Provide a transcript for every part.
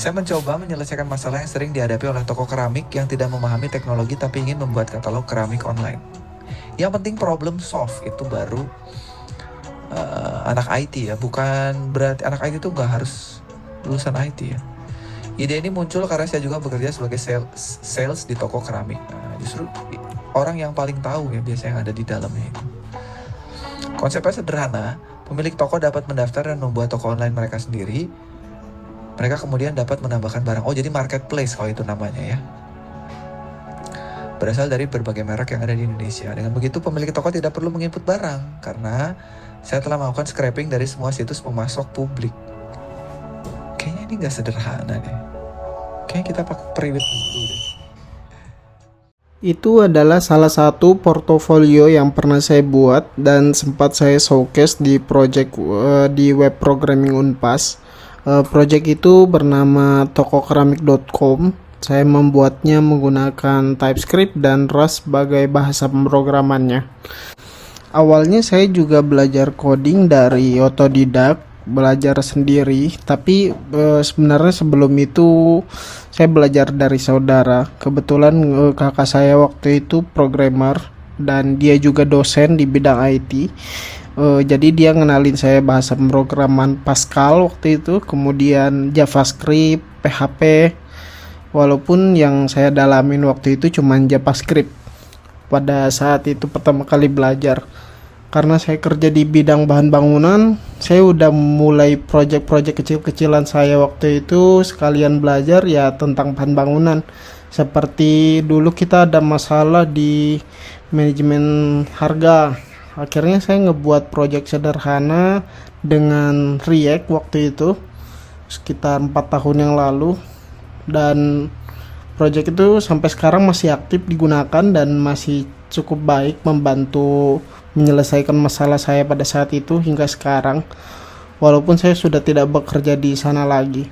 Saya mencoba menyelesaikan masalah yang sering dihadapi oleh toko keramik yang tidak memahami teknologi tapi ingin membuat katalog keramik online. Yang penting problem solve itu baru anak IT ya, bukan berarti anak IT itu nggak harus lulusan IT ya. Ide ini muncul karena saya juga bekerja sebagai sales di toko keramik. Nah, justru orang yang paling tahu ya biasanya yang ada di dalamnya itu. Konsepnya sederhana, pemilik toko dapat mendaftar dan membuat toko online mereka sendiri. Mereka kemudian dapat menambahkan barang. Oh, jadi marketplace kalau itu namanya ya. Berasal dari berbagai merek yang ada di Indonesia. Dengan begitu pemilik toko tidak perlu menginput barang karena saya telah melakukan scraping dari semua situs pemasok publik. Kayaknya ini nggak sederhana deh. Kayaknya kita pakai private dulu deh. Itu adalah salah satu portofolio yang pernah saya buat dan sempat saya showcase di project di web programming Unpas. Project itu bernama tokokeramik.com. Saya membuatnya menggunakan TypeScript dan Rust sebagai bahasa pemrogramannya. Awalnya saya juga belajar coding dari otodidak, belajar sendiri, tapi sebenarnya sebelum itu saya belajar dari saudara. Kebetulan kakak saya waktu itu programmer dan dia juga dosen di bidang IT. Jadi dia ngenalin saya bahasa pemrograman Pascal waktu itu, kemudian JavaScript, PHP. Walaupun yang saya dalamin waktu itu cuma JavaScript pada saat itu pertama kali belajar. Karena saya kerja di bidang bahan bangunan, saya udah mulai project-project kecil-kecilan saya waktu itu sekalian belajar ya tentang bahan bangunan. Seperti dulu kita ada masalah di manajemen harga. Akhirnya saya ngebuat project sederhana dengan React waktu itu sekitar 4 tahun yang lalu, dan project itu sampai sekarang masih aktif digunakan dan masih cukup baik membantu menyelesaikan masalah saya pada saat itu hingga sekarang, walaupun saya sudah tidak bekerja di sana lagi.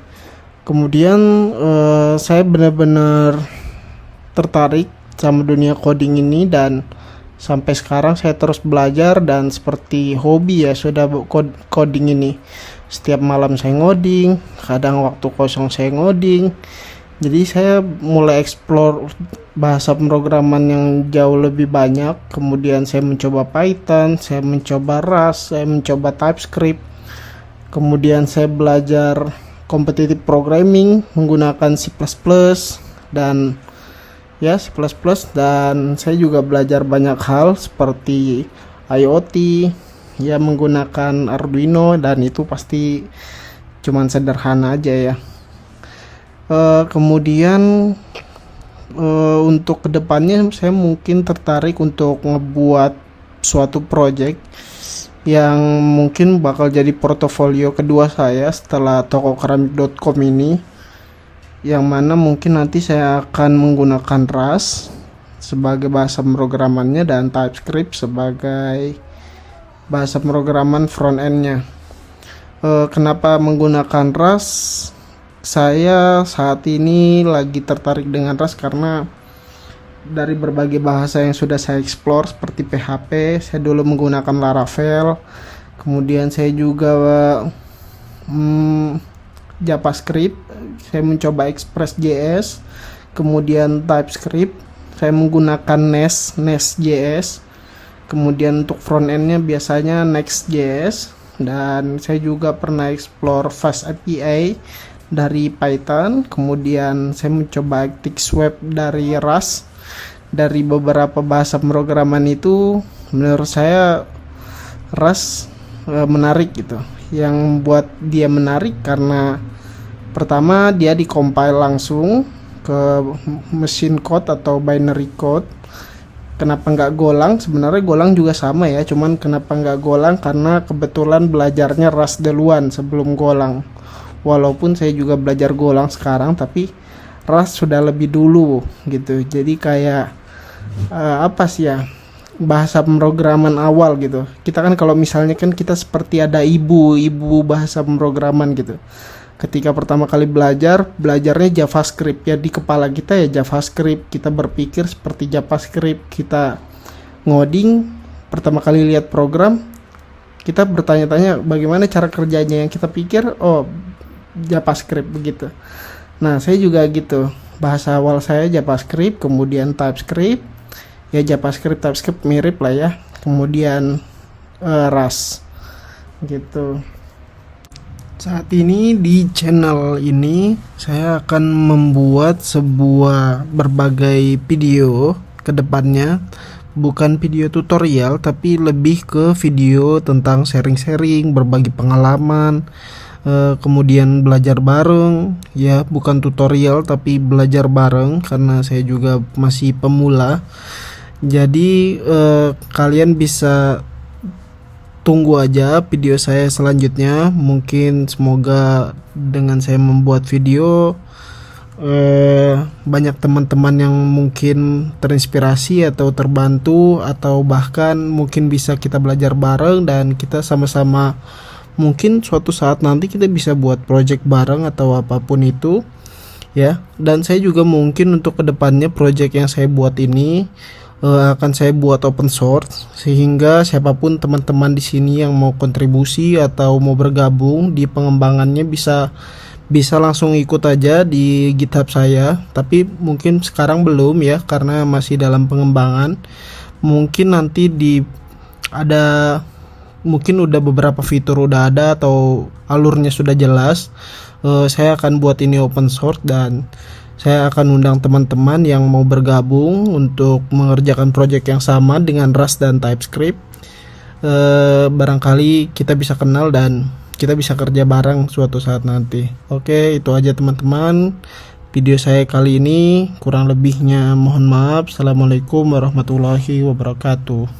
Kemudian saya benar-benar tertarik sama dunia coding ini dan sampai sekarang saya terus belajar dan seperti hobi ya sudah coding ini. Setiap malam saya ngoding, kadang waktu kosong saya ngoding. Jadi saya mulai explore bahasa pemrograman yang jauh lebih banyak. Kemudian saya mencoba Python, saya mencoba Rust, saya mencoba TypeScript. Kemudian saya belajar competitive programming menggunakan C++ dan ya C++, dan saya juga belajar banyak hal seperti IoT ya menggunakan Arduino, dan itu pasti cuman sederhana aja ya. Kemudian untuk kedepannya saya mungkin tertarik untuk ngebuat suatu project yang mungkin bakal jadi portofolio kedua saya setelah tokokeramik.com ini, yang mana mungkin nanti saya akan menggunakan Rust sebagai bahasa pemrogramannya dan TypeScript sebagai bahasa pemrograman front end-nya. Kenapa menggunakan Rust? Saya saat ini lagi tertarik dengan Rust karena dari berbagai bahasa yang sudah saya explore seperti PHP, saya dulu menggunakan Laravel, kemudian saya juga JavaScript, saya mencoba Express.js, kemudian TypeScript, saya menggunakan Nest.js, kemudian untuk front end-nya biasanya Next.js, dan saya juga pernah explore Fast API dari Python, kemudian saya mencoba TixWeb dari Rust. Dari beberapa bahasa pemrograman itu menurut saya Rust menarik gitu. Yang membuat dia menarik karena pertama dia dikompil langsung ke mesin code atau binary code. Kenapa nggak Golang? Sebenarnya Golang juga sama ya, cuman kenapa nggak Golang karena kebetulan belajarnya Rust duluan sebelum Golang. Walaupun saya juga belajar Golang sekarang, tapi Rust sudah lebih dulu gitu. Jadi kayak apa sih ya, bahasa pemrograman awal gitu. Kita kan kalau misalnya kan kita seperti ada ibu bahasa pemrograman gitu. Ketika pertama kali belajarnya JavaScript ya, di kepala kita ya JavaScript, kita berpikir seperti JavaScript, kita ngoding, pertama kali lihat program kita bertanya-tanya bagaimana cara kerjanya, yang kita pikir oh JavaScript begitu. Nah, saya juga gitu. Bahasa awal saya JavaScript, kemudian TypeScript. Ya JavaScript, TypeScript mirip lah ya. Kemudian Rust gitu. Saat ini di channel ini saya akan membuat sebuah berbagai video ke depannya, bukan video tutorial tapi lebih ke video tentang sharing-sharing, berbagi pengalaman, kemudian belajar bareng ya, bukan tutorial tapi belajar bareng karena saya juga masih pemula. Jadi kalian bisa tunggu aja video saya selanjutnya. Mungkin semoga dengan saya membuat video banyak teman-teman yang mungkin terinspirasi atau terbantu, atau bahkan mungkin bisa kita belajar bareng dan kita sama-sama mungkin suatu saat nanti kita bisa buat project bareng atau apapun itu ya. Dan saya juga mungkin untuk kedepannya project yang saya buat ini akan saya buat open source, sehingga siapapun teman-teman di sini yang mau kontribusi atau mau bergabung di pengembangannya bisa langsung ikut aja di GitHub saya. Tapi mungkin sekarang belum ya, karena masih dalam pengembangan. Mungkin nanti mungkin udah beberapa fitur udah ada atau alurnya sudah jelas. Saya akan buat ini open source dan saya akan undang teman-teman yang mau bergabung untuk mengerjakan project yang sama dengan Rust dan TypeScript. Barangkali kita bisa kenal dan kita bisa kerja bareng suatu saat nanti. Oke, itu aja teman-teman. Video saya kali ini kurang lebihnya mohon maaf. Assalamualaikum warahmatullahi wabarakatuh.